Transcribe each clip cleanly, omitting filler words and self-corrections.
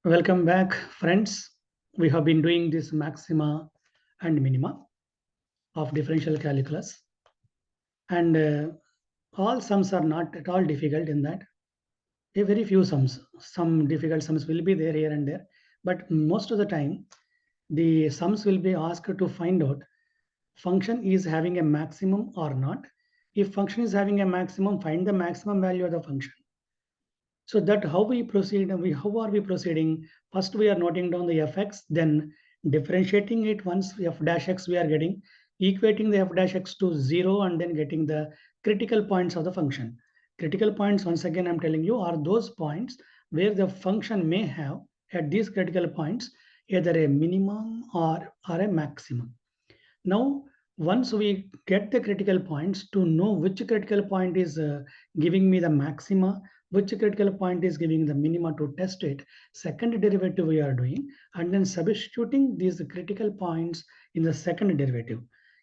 Welcome back, friends. We have been doing this maxima and minima of differential calculus, and all sums are not at all difficult in that. A very few sums, some difficult sums will be there here and there, but most of the time, the sums will be asked to find out function is having a maximum or not. If function is having a maximum, find the maximum value of the function. So that how we proceed, how are we proceeding? First, we are noting down the fx, then differentiating it once f dash x we are getting, equating the f dash x to 0 and then getting the critical points of the function. Critical points, once again, I'm telling you, are those points where the function may have at these critical points either a minimum or a maximum. Now, once we get the critical points, to know which critical point is giving me the maxima, which critical point is giving the minima, to test it, second derivative we are doing, and then substituting these critical points in the second derivative.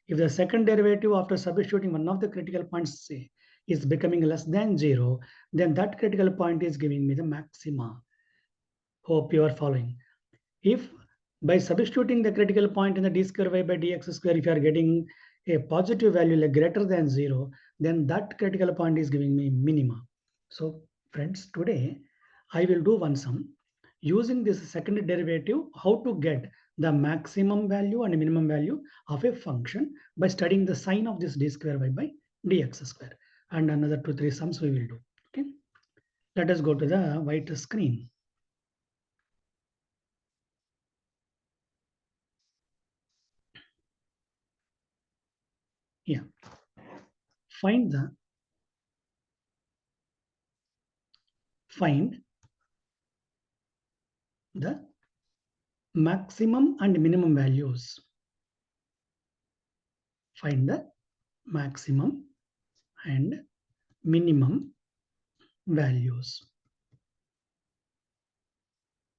If the second derivative after substituting one of the critical points, say, is becoming less than 0, then that critical point is giving me the maxima. Hope you are following. If by substituting the critical point in the d square y by dx square, if you are getting a positive value like greater than 0, then that critical point is giving me minima. So friends, today I will do one sum using this second derivative, how to get the maximum value and minimum value of a function by studying the sign of this d square y by dx square. And another 2-3 sums we will do. Okay, let us go to the white screen. Yeah, find the maximum and minimum values. Find the maximum and minimum values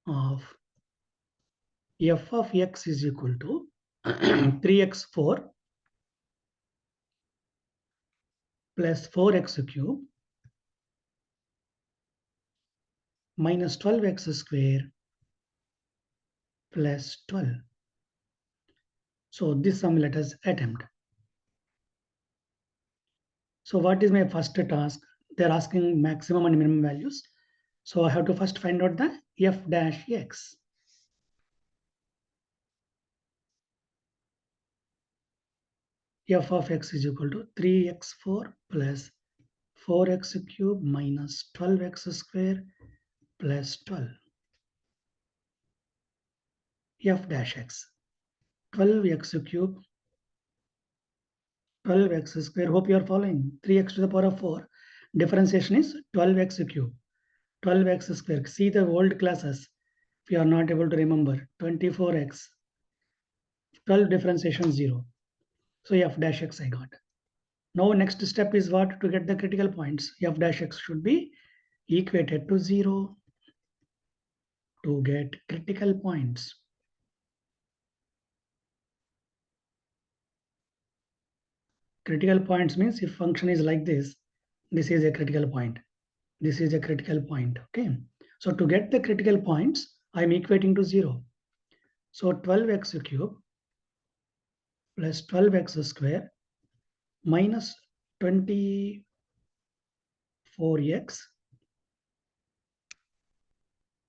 of f of x is equal to 3x4 plus 4x cube minus 12x square plus 12. So this sum let us attempt. So what is my first task? They're asking maximum and minimum values. So I have to first find out the f dash x. F of x is equal to 3x4 plus 4x cube minus 12x square plus 12. F dash x, 12x cube, 12x square. Hope you are following. 3x to the power of 4. Differentiation is 12x cube, 12x square. See the old classes. If you are not able to remember, 24x, 12 differentiation 0. So f dash x I got. Now next step is what? To get the critical points. F dash x should be equated to 0 to get critical points. Critical points means if function is like this, this is a critical point. This is a critical point. Okay. So to get the critical points, I'm equating to 0. So 12x cube plus 12x square minus 24x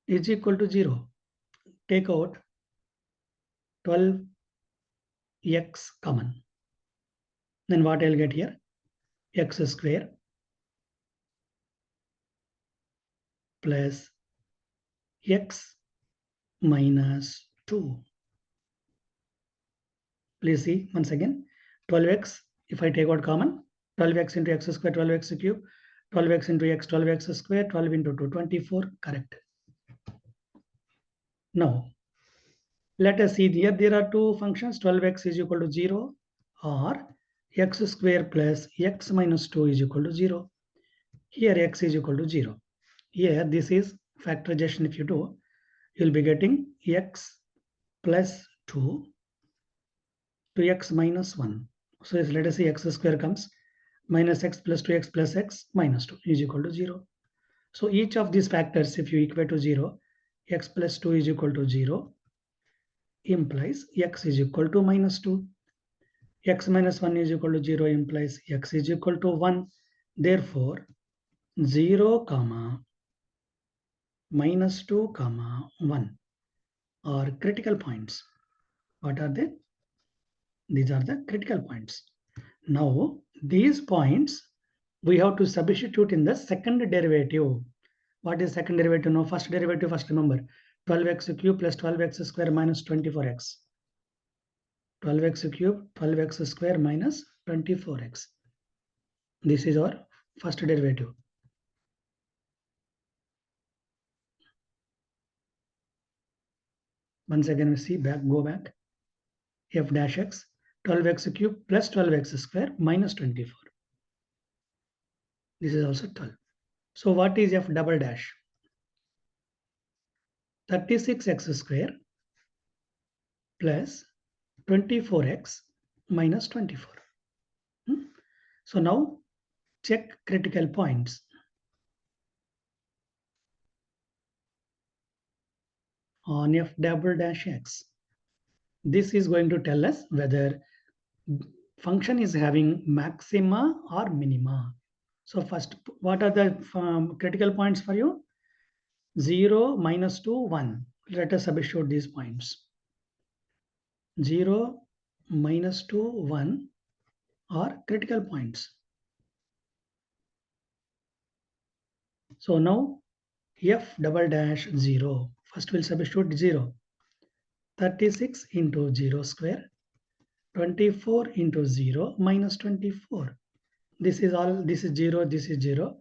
is equal to 0. Take out 12x common. Then what I'll get here? X square plus x minus 2. Please see once again, 12x, if I take out common, 12x into x square, 12x cube, 12x into x, 12x square, 12 into 2, 24, correct. Now, let us see here, there are two functions, 12x is equal to 0 or x square plus x minus 2 is equal to 0. Here x is equal to 0. Here this is factorization. If you do, you'll be getting x plus 2 to x minus 1. So let us say x square comes minus x plus 2x plus x minus 2 is equal to 0. So each of these factors, if you equate to 0, x plus 2 is equal to 0 implies x is equal to minus 2. X minus 1 is equal to 0 implies x is equal to 1. Therefore, 0 comma minus 2 comma 1 are critical points. What are they? These are the critical points. Now, these points we have to substitute in the second derivative. What is second derivative? No, first derivative, first remember 12x cube plus 12x square minus 24x. 12x cube, 12x square minus 24x. This is our first derivative. Once again, we see back, go back. F dash x, 12x cube plus 12x square minus 24. This is also 12. So what is f double dash? 36x square plus 24x minus 24. So now check critical points. On f double dash x. This is going to tell us whether function is having maxima or minima. So first, what are the critical points for you? 0, minus 2, 1. Let us substitute these points. 0, minus 2, 1 are critical points. So now f double dash 0. First we'll substitute 0. 36 into 0 square. 24 into 0 minus 24. This is all, this is 0, this is 0.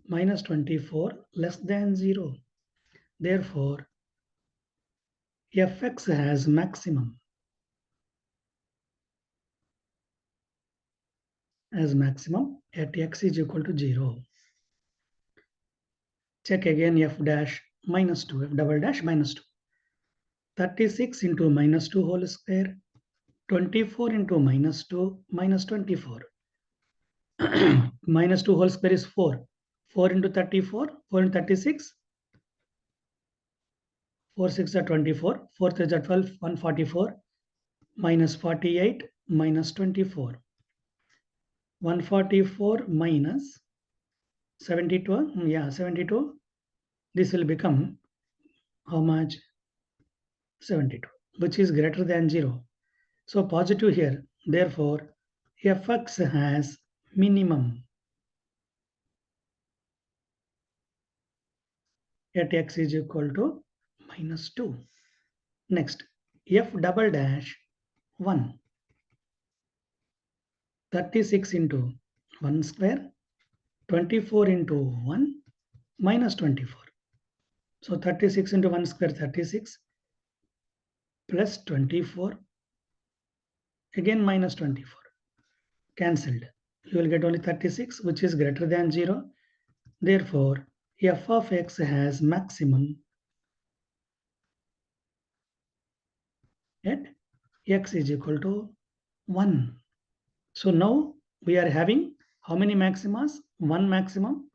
Minus 24 less than 0. Therefore, fx has maximum. As maximum at x is equal to 0. Check again f dash minus 2, f double dash minus 2. 36 into minus 2 whole square. 24 into minus 2 minus 24. Minus 2 whole square is 4. 4 into 34, 4 into 36. 4 6 are 24. 4 3 are 12, 144. Minus 48 minus 24. 144 minus 72. Yeah, 72. This will become how much? 72, which is greater than 0. So positive here. Therefore, fx has minimum at x is equal to minus 2. Next, f double dash 1. 36 into 1 square. 24 into 1 minus 24. So 36 into 1 square 36 plus 24 again minus 24. Cancelled. You will get only 36, which is greater than 0. Therefore, f of x has maximum at x is equal to 1. So now we are having how many maximas? One maximum.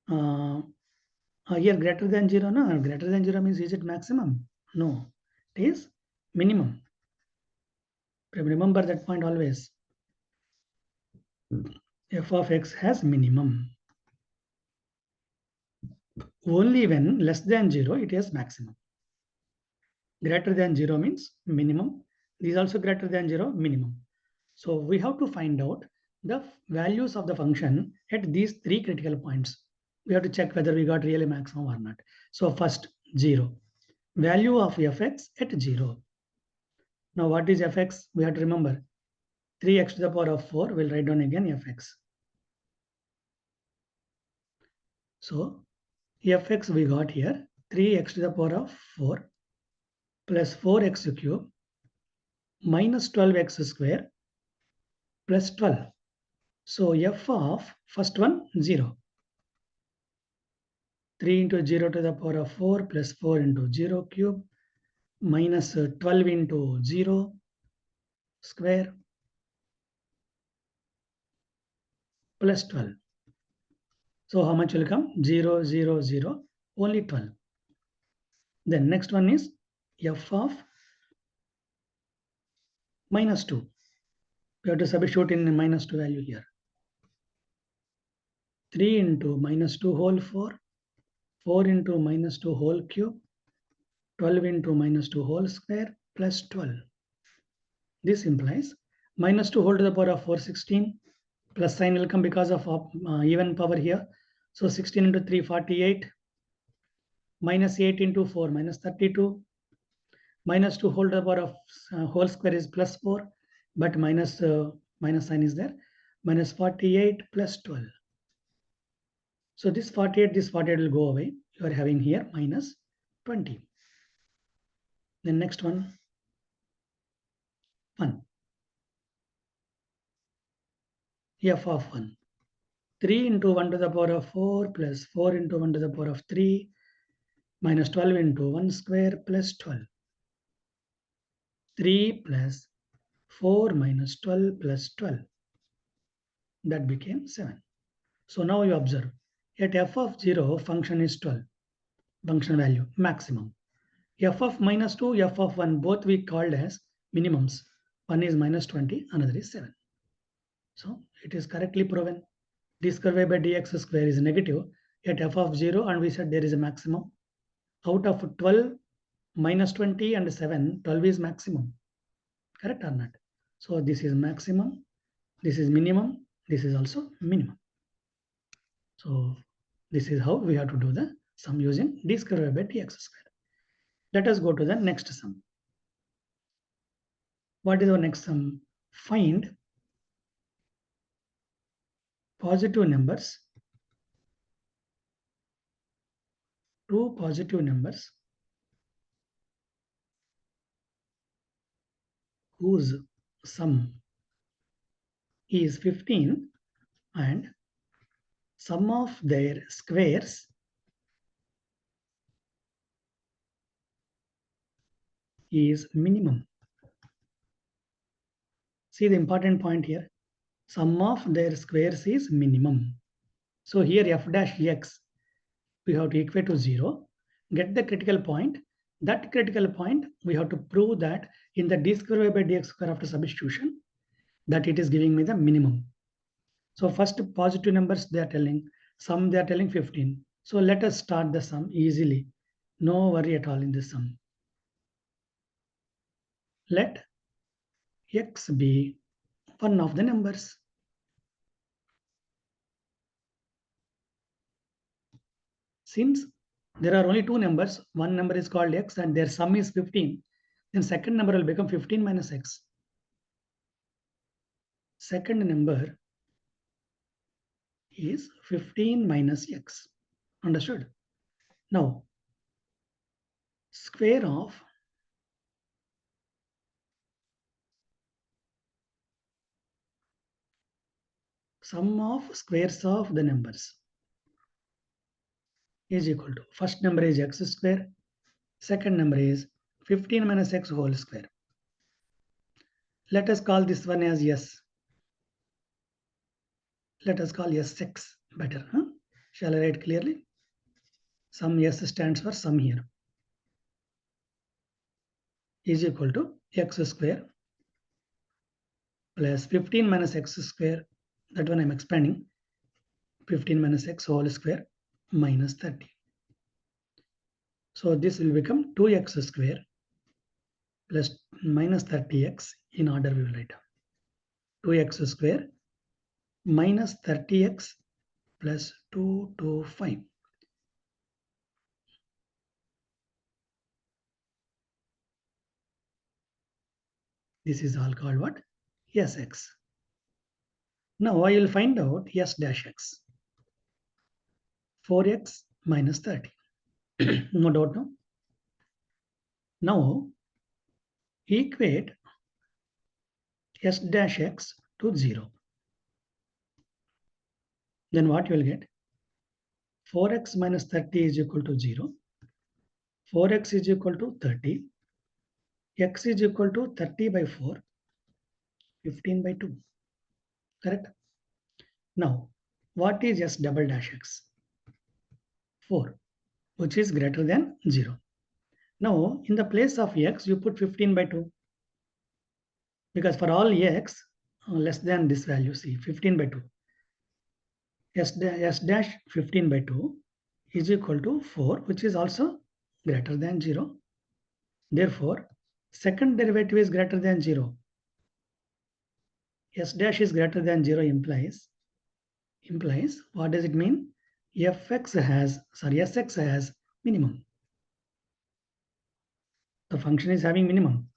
Here greater than 0, no? Greater than 0 means is it maximum? No, it is minimum. Remember that point always. F of x has minimum. Only when less than 0, it has maximum. Greater than 0 means minimum. This is also greater than 0, minimum. So we have to find out the values of the function at these three critical points. We have to check whether we got really maximum or not. So first 0. Value of fx at 0. Now what is fx? We have to remember 3x to the power of 4. We'll write down again fx. So fx we got here 3x to the power of 4 plus 4x cube minus 12x square plus 12. So f of first one 0. 3 into 0 to the power of 4 plus 4 into 0 cube minus 12 into 0 square plus 12. So how much will come? 0, 0, 0, only 12. Then next one is f of minus 2. We have to substitute in the minus 2 value here. 3 into minus 2 whole 4, 4 into minus 2 whole cube, 12 into minus 2 whole square plus 12. This implies minus 2 whole to the power of 4, 16, plus sign will come because of even power here. So 16 into 3, 48, minus 8 into 4, minus 32, minus 2 whole to the power of whole square is plus 4, but minus sign is there, minus 48 plus 12. So this 48 will go away. You are having here minus 20. Then next one, 1. F of 1. 3 into 1 to the power of 4 plus 4 into 1 to the power of 3 minus 12 into 1 square plus 12. 3 plus 4 minus 12 plus 12. That became 7. So now you observe, at f of 0, function is 12. Function value, maximum. F of minus 2, f of 1, both we called as minimums. One is minus 20, another is 7. So it is correctly proven. D square by dx square is negative at f of 0, and we said there is a maximum. Out of 12, minus 20 and 7, 12 is maximum. Correct or not? So this is maximum, this is minimum, this is also minimum. So this is how we have to do the sum using d square by dx square. Let us go to the next sum. What is our next sum? Find positive numbers, two positive numbers whose sum is 15 and sum of their squares is minimum. See the important point here. Sum of their squares is minimum. So here f dash x, we have to equate to 0, get the critical point. That critical point, we have to prove that in the d square by dx square after substitution, that it is giving me the minimum. So first positive numbers they are telling, sum they are telling 15. So let us start the sum easily. No worry at all in this sum. Let x be one of the numbers. Since there are only two numbers, one number is called x and their sum is 15, then second number will become 15 minus x. Second number is 15 minus x. Understood? Now, square of sum of squares of the numbers is equal to, first number is x square, second number is 15 minus x whole square. Let us call this one as s. Let us call s6 better. Huh? Shall I write clearly? Sum s stands for sum here. Is equal to x square plus 15 minus x square. That one I'm expanding. 15 minus x whole square minus 30. So this will become 2x square plus minus 30x. In order we will write 2x square minus 30x plus 225. This is all called what? Sx. Now I will find out s dash x. 4x minus 30. No doubt now. Now equate s dash x to 0. Then what you will get? 4x minus 30 is equal to 0. 4x is equal to 30. X is equal to 30 by 4. 15 by 2. Correct? Now, what is s double dash x? 4, which is greater than 0. Now, in the place of x, you put 15 by 2. Because for all x less than this value, see 15 by 2. S dash 15 by 2 is equal to 4, which is also greater than 0. Therefore, second derivative is greater than 0. S dash is greater than 0 implies what does it mean? Sx has minimum. The function is having minimum.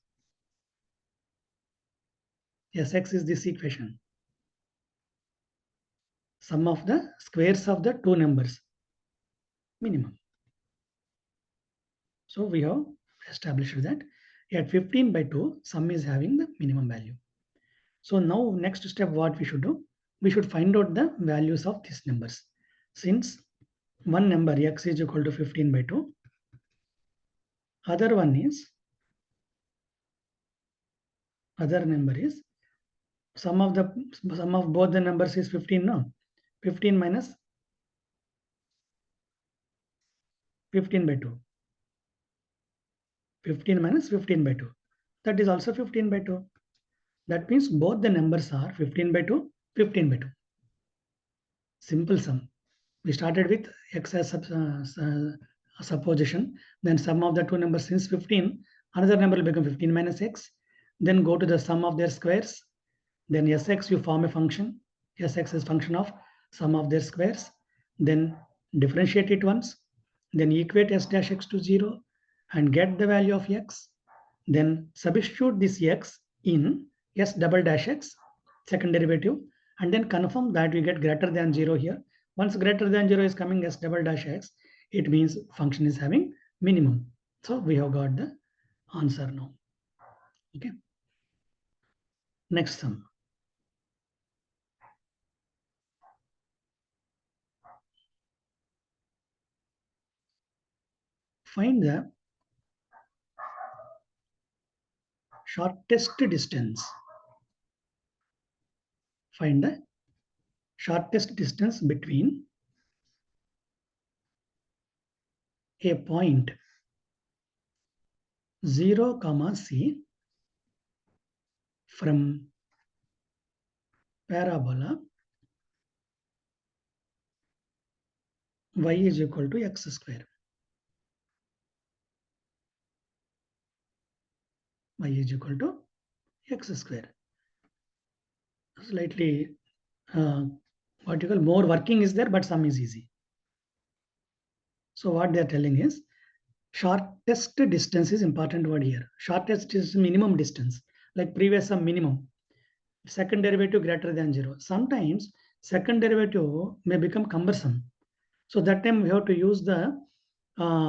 Sx is this equation. Sum of the squares of the two numbers, minimum. So we have established that at 15 by 2, sum is having the minimum value. So now next step what we should do? We should find out the values of these numbers. Since one number x is equal to 15 by 2, other number is sum of both the numbers is 15, no? 15 minus 15 by 2. 15 minus 15 by 2. That is also 15 by 2. That means both the numbers are 15 by 2, 15 by 2. Simple sum. We started with x as supposition, then sum of the two numbers since 15, another number will become 15 minus x, then go to the sum of their squares, then sx you form a function, sx is function of sum of their squares, then differentiate it once, then equate s dash x to 0 and get the value of x, then substitute this x in s double dash x, second derivative, and then confirm that we get greater than 0 here. Once greater than 0 is coming as double dash x, it means function is having minimum. So we have got the answer now. Okay. Next sum. Find the shortest distance. Find the shortest distance between a point 0, c from parabola y is equal to x square. Y is equal to x square. Slightly what you call more working is there, but sum is easy. So what they are telling is shortest distance is important word here. Shortest is minimum distance, like previous sum minimum. Second derivative greater than 0. Sometimes second derivative may become cumbersome. So that time we have to use the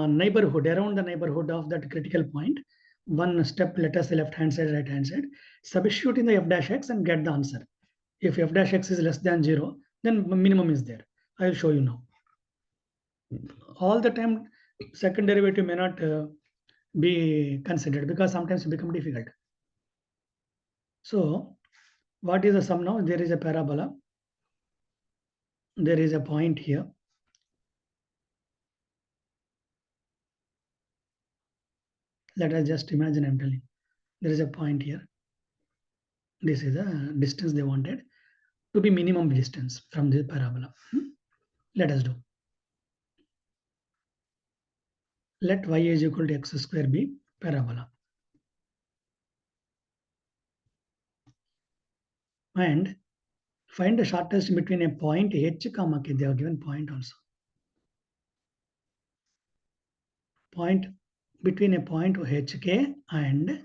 neighborhood, around the neighborhood of that critical point. One step, let us say left hand side, right hand side. Substitute in the f dash x and get the answer. If f dash x is less than 0, then minimum is there. I will show you now. All the time, second derivative may not be considered because sometimes it becomes difficult. So what is the sum now? There is a parabola. There is a point here. Let us just imagine I'm telling. There is a point here. This is the distance they wanted to be minimum distance from the parabola. Let us do. Let y is equal to x square be parabola. And find the shortest between a point h comma k. They have given point also. Point between a point hk and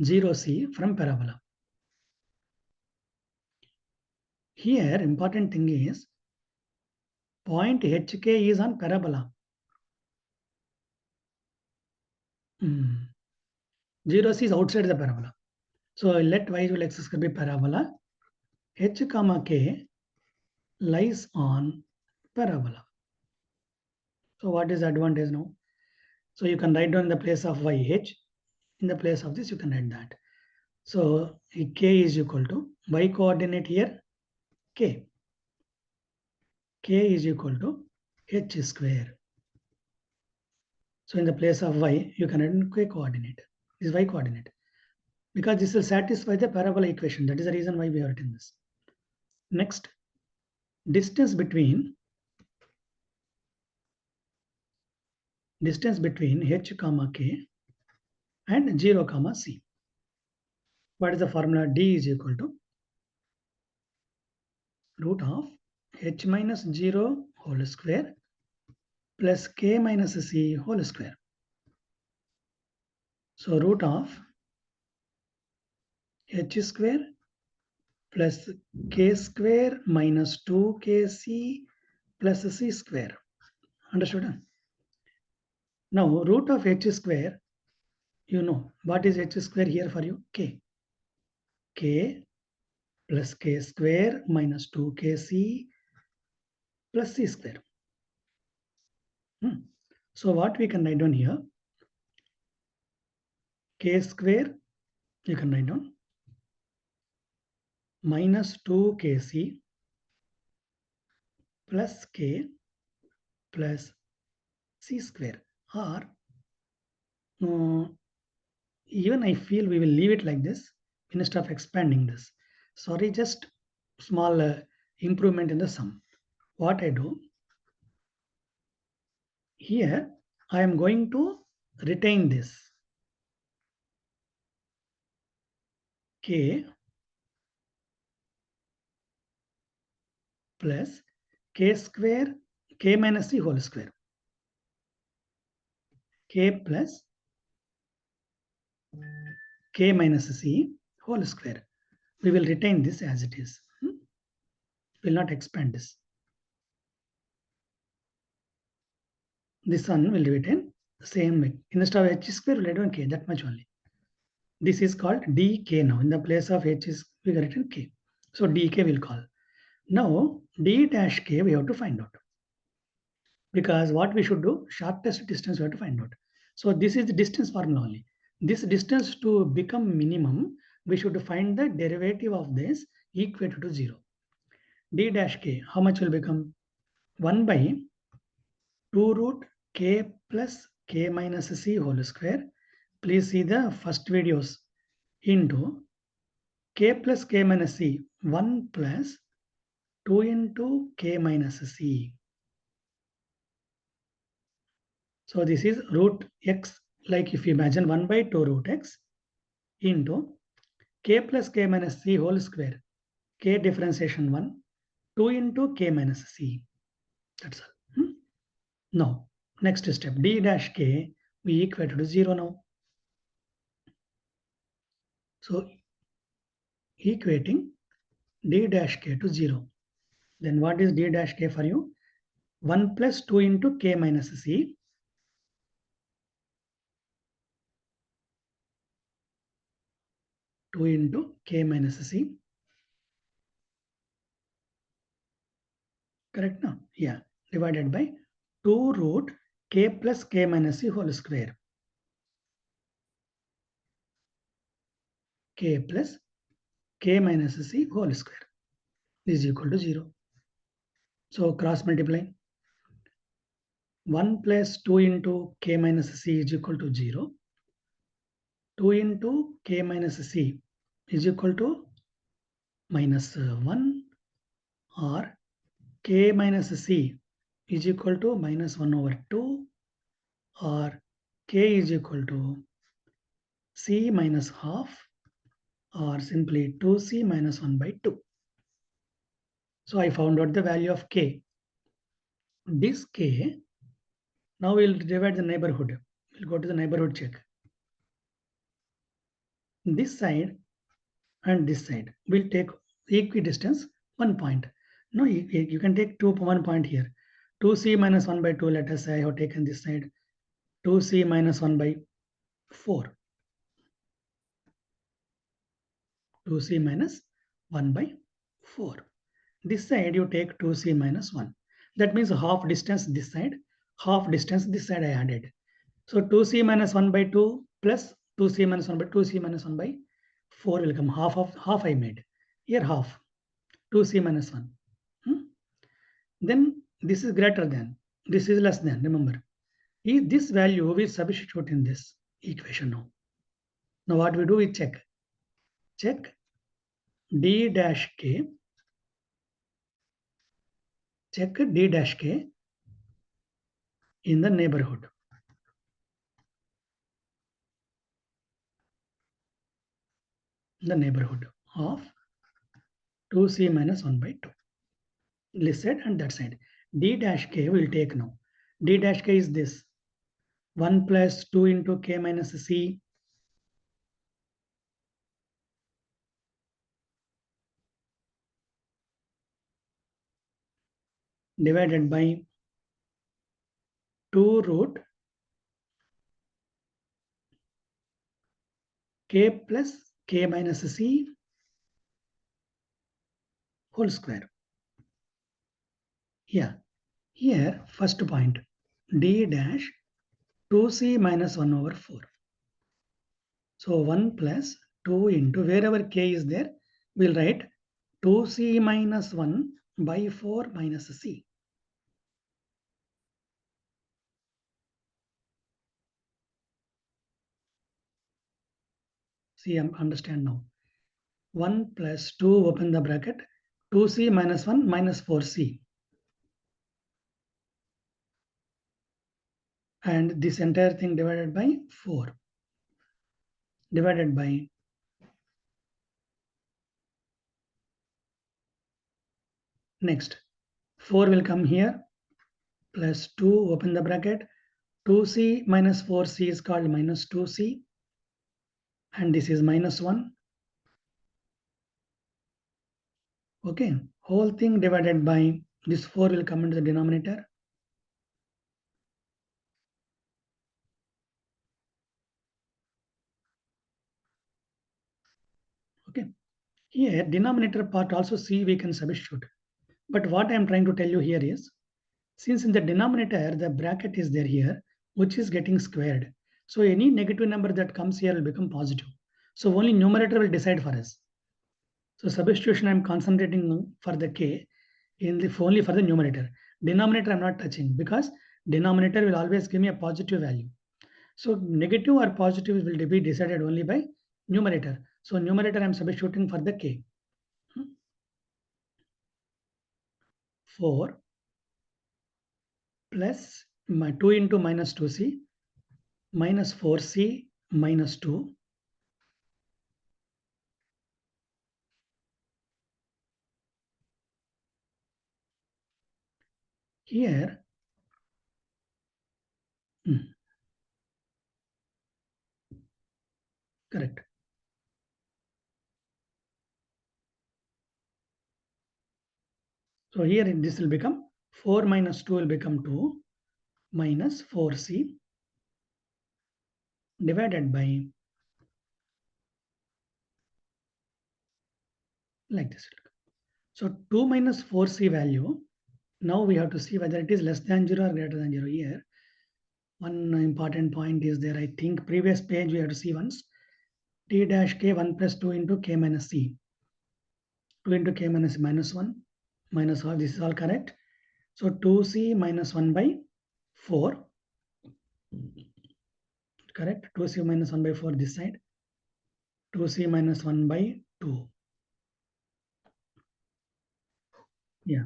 0c from parabola. Here important thing is point hk is on parabola. 0c is outside the parabola. So let y equal x square be parabola. H comma k lies on parabola. So what is the advantage now? So you can write down in the place of y h. In the place of this, you can write that. So k is equal to y coordinate here k. K is equal to h square. So in the place of y, you can write k coordinate. This is y coordinate. Because this will satisfy the parabola equation. That is the reason why we are written this. Next, distance between h comma k and 0 comma c. What is the formula? D is equal to root of h minus 0 whole square plus k minus c whole square. So root of h square plus k square minus 2kc plus c square. Understood? Now root of h square, you know what is h square here for you? K. K plus k square minus 2kc plus c square. So what we can write down here? K square, you can write down minus 2kc plus k plus c square, or even I feel we will leave it like this instead of expanding this. Sorry, just small improvement in the sum. What I do here, I am going to retain this k plus k square k minus c whole square, k plus k minus c whole square. We will retain this as it is. Will not expand this. This one will retain the same way. Instead of h square, we will write down k, that much only. This is called dk now. In the place of h is we will written k. So dk will call. Now d dash k we have to find out. Because what we should do, shortest distance we have to find out. So this is the distance formula only. This distance to become minimum, we should find the derivative of this equated to 0. D dash k, how much will become? 1 by 2 root k plus k minus c whole square. Please see the first videos into k plus k minus c, 1 plus 2 into k minus c. So this is root x, like if you imagine 1 by 2 root x into k plus k minus c whole square, k differentiation 1, 2 into k minus c. That's all. Now, next step, d dash k, we equate to 0 now. So, equating d dash k to 0. Then what is d dash k for you? 1 plus 2 into k minus c. Two into k minus c. Correct now? Yeah. Divided by 2 root k plus k minus c whole square. K plus k minus c whole square is equal to 0. So cross multiply. 1 plus 2 into k minus c is equal to 0. 2 into k minus c is equal to minus 1, or k minus c is equal to minus 1 over 2, or k is equal to c minus half, or simply 2c minus 1 by 2. So I found out the value of k. This k, now we'll divide the neighborhood. We'll go to the neighborhood check. This side and this side will take equidistance 1 point. No, you can take 1 point here. 2c minus 1 by 2, let us say I have taken this side. 2c minus 1 by 4. 2c minus 1 by 4. This side you take 2c minus 1. That means half distance this side, half distance this side I added. So 2c minus 1 by 2 plus 2c minus 1 by 2c minus 1 by 4 will come. Half I made. Here half. 2c minus 1. Then this is greater than. This is less than. Remember. This value we substitute in this equation now. Now what we do, we check. Check d dash k. Check d dash k in the neighborhood. The neighborhood of 2c minus 1 by 2. This side and that side. D dash k will take now. D dash k is this. 1 plus 2 into k minus c divided by 2 root k plus k minus c whole square. Yeah. Here, first point, d dash 2c minus 1 over 4. So 1 plus 2 into wherever k is there, we'll write 2c minus 1 by 4 minus c. See, understand now. 1 plus 2, open the bracket, 2c minus 1 minus 4c. And this entire thing divided by 4. Divided by next. 4 will come here. Plus 2, open the bracket. 2c minus 4c is called minus 2c. And this is minus 1. Okay. Whole thing divided by this 4 will come into the denominator. Okay. Here, denominator part also c we can substitute. But what I am trying to tell you here is, since in the denominator, the bracket is there here, which is getting squared. So any negative number that comes here will become positive. So only numerator will decide for us. So substitution, I'm concentrating for the k in the only for the numerator. Denominator, I'm not touching because denominator will always give me a positive value. So negative or positive will be decided only by numerator. So numerator, I'm substituting for the k. 4 plus my 2 into minus 2c minus 4c minus 2 here. Correct. So here this will become 4 minus 2 will become 2 minus 4c divided by like this. So 2 minus 4c value, now we have to see whether it is less than 0 or greater than 0 here. One important point is there, I think previous page we have to see once. T dash k 1 plus 2 into k minus c. 2 into k minus minus 1 minus all, this is all correct. So 2c minus 1 by 4. Correct. 2c minus 1 by 4 this side. 2c minus 1 by 2. Yeah.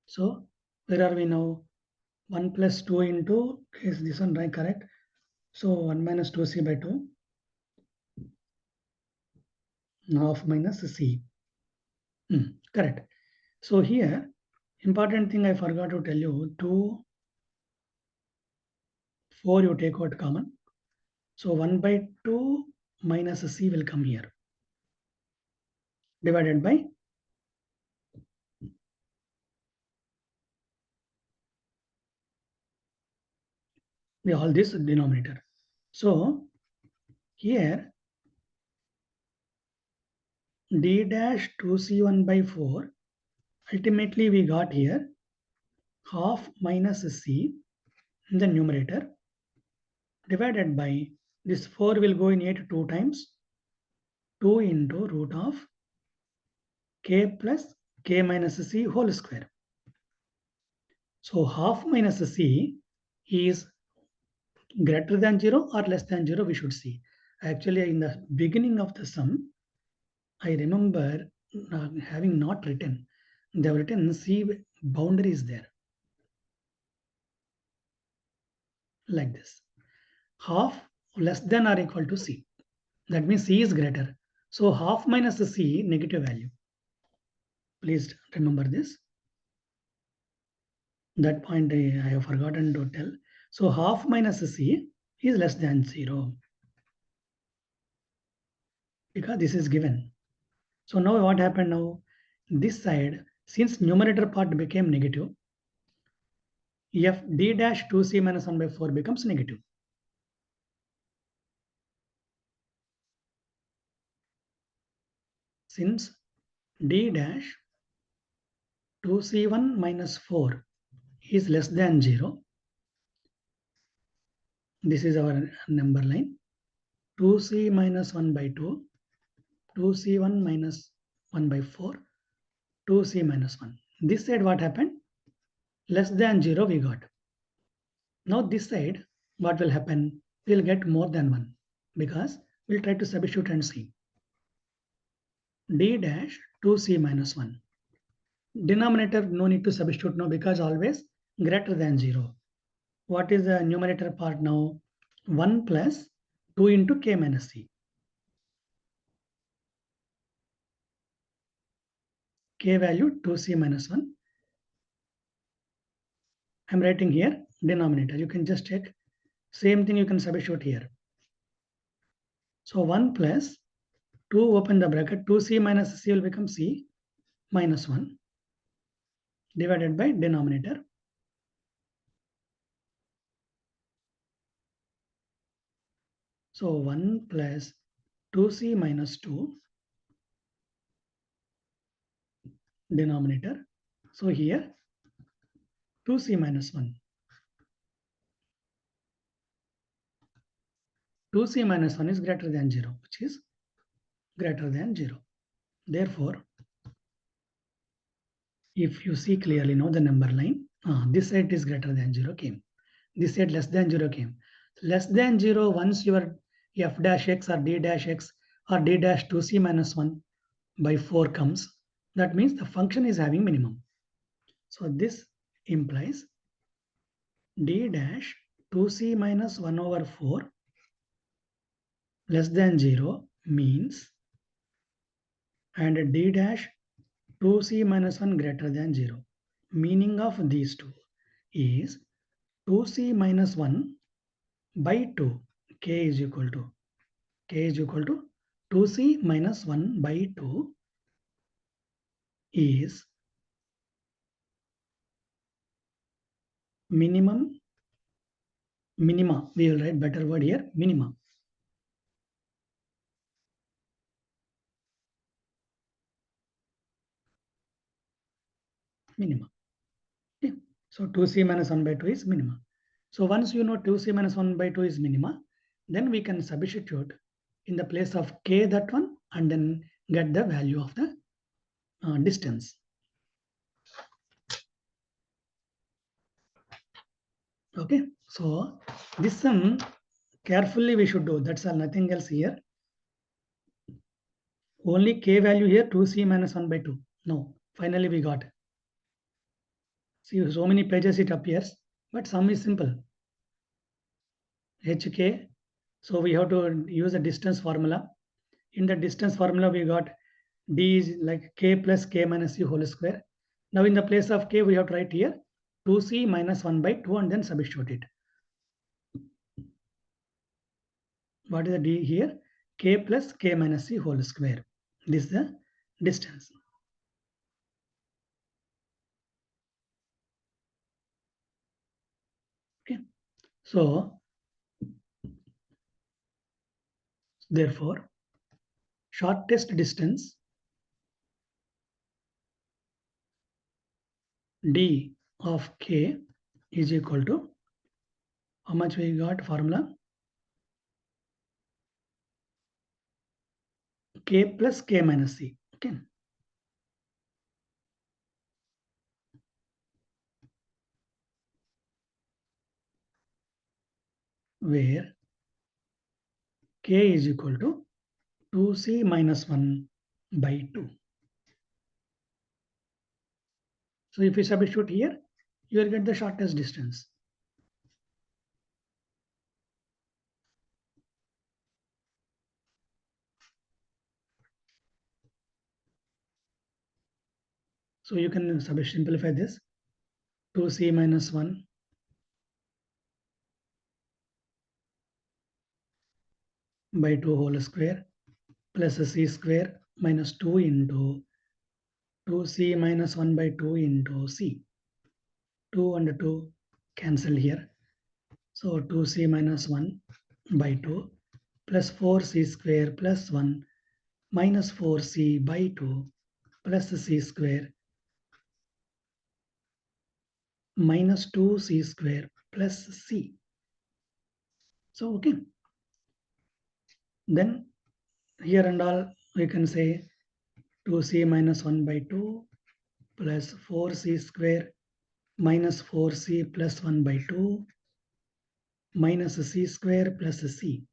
So where are we now? 1 plus 2 into, is this one right? Correct. So 1 minus 2c by 2. Half minus c. Correct. So here, important thing I forgot to tell you, 2, 4 you take out common. So 1 by 2 minus c will come here. Divided by all this denominator. So here d dash 2c1 by 4, ultimately we got here half minus c in the numerator divided by this 4 will go in 8 2 times, 2 into root of k plus k minus c whole square. So half minus c is greater than 0 or less than 0, we should see. Actually, in the beginning of the sum, I remember having not written. They have written C boundary is there. Like this. Half less than or equal to C. That means C is greater. So half minus C negative value. Please remember this. That point I have forgotten to tell. So half minus C is less than 0. Because this is given. So now what happened now? This side, since numerator part became negative, f d dash 2c minus 1 by 4 becomes negative. Since d dash 2c1 minus 4 is less than 0, this is our number line. 2c minus 1 by 2, 2c1 minus 1 by 4, 2c minus 1. This side what happened? Less than 0 we got. Now this side, what will happen? We'll get more than 1 because we'll try to substitute and see. D dash 2c minus 1. Denominator no need to substitute now because always greater than 0. What is the numerator part now? 1 plus 2 into k minus c. K value 2c minus 1. I'm writing here denominator. You can just check. Same thing you can substitute here. So 1 plus 2 open the bracket 2c minus c will become c minus 1 divided by denominator. So 1 plus 2c minus 2 denominator. So here 2c minus 1. 2c minus 1 is greater than 0, which is greater than 0. Therefore, if you see clearly now the number line, this side is greater than 0 came. This side less than 0 came. Less than 0, once your f dash x or d dash x or d dash 2c minus 1 by 4 comes, that means the function is having minimum. So this implies d dash 2c minus 1 over 4 less than 0 means, and d dash 2c minus 1 greater than 0. Meaning of these two is 2c minus 1 by 2. K is equal to 2c minus 1 by 2 is minimum, minima. We will write better word here, minima. Minima. Okay. So 2c minus 1 by 2 is minima. So once you know 2c minus 1 by 2 is minima, then we can substitute in the place of k that one and then get the value of the distance. Okay, so this sum carefully we should do. That's all, nothing else here. Only k value here 2c minus 1 by 2. No, finally we got. See, so many pages it appears, but sum is simple. Hk. So we have to use a distance formula. In the distance formula, we got d is like k plus k minus c whole square. Now in the place of k, we have to write here 2c minus 1 by 2 and then substitute it. What is the d here? K plus k minus c whole square. This is the distance. Okay. So therefore, shortest distance d of k is equal to how much we got formula? k plus k minus c. Okay. Where k is equal to 2c minus 1 by 2. So if you substitute here, you will get the shortest distance. So you can simplify this. 2c minus 1 by 2 whole square plus c square minus 2 into 2c minus 1 by 2 into c. 2 and 2 cancel here. So 2c minus 1 by 2 plus 4c square plus 1 minus 4c by 2 plus c square minus 2c square plus c. So okay. Then here and all we can say 2c minus 1 by 2 plus 4c square minus 4c plus 1 by 2 minus c square plus c.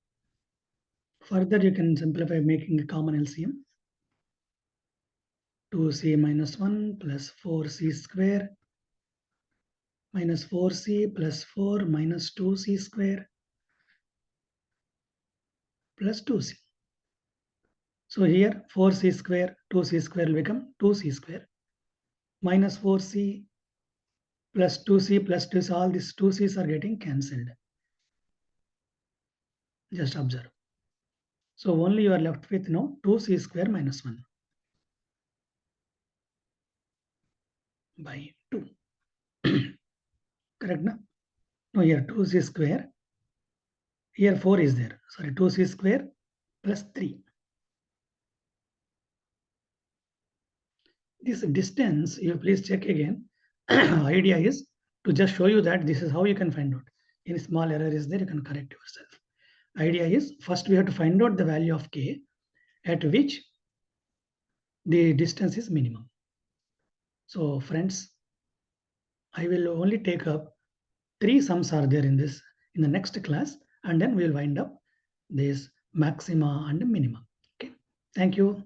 Further you can simplify making a common LCM. 2c minus 1 plus 4c square minus 4c plus 4 minus 2c square plus 2c. So here 4c square, 2c square will become 2c square minus 4c plus 2c plus 2c. All these 2c's are getting cancelled. Just observe. So only you are left with now 2c square minus 1 by 2. Correct? Na? No, here 2c square. Here 4 is there. Sorry, 2c square plus 3. This distance, you please check again. Idea is to just show you that this is how you can find out. Any small error is there, you can correct yourself. Idea is first we have to find out the value of k at which the distance is minimum. So friends, I will only take up 3 sums are there in this in the next class, and then we will wind up this maxima and minima. Okay. Thank you.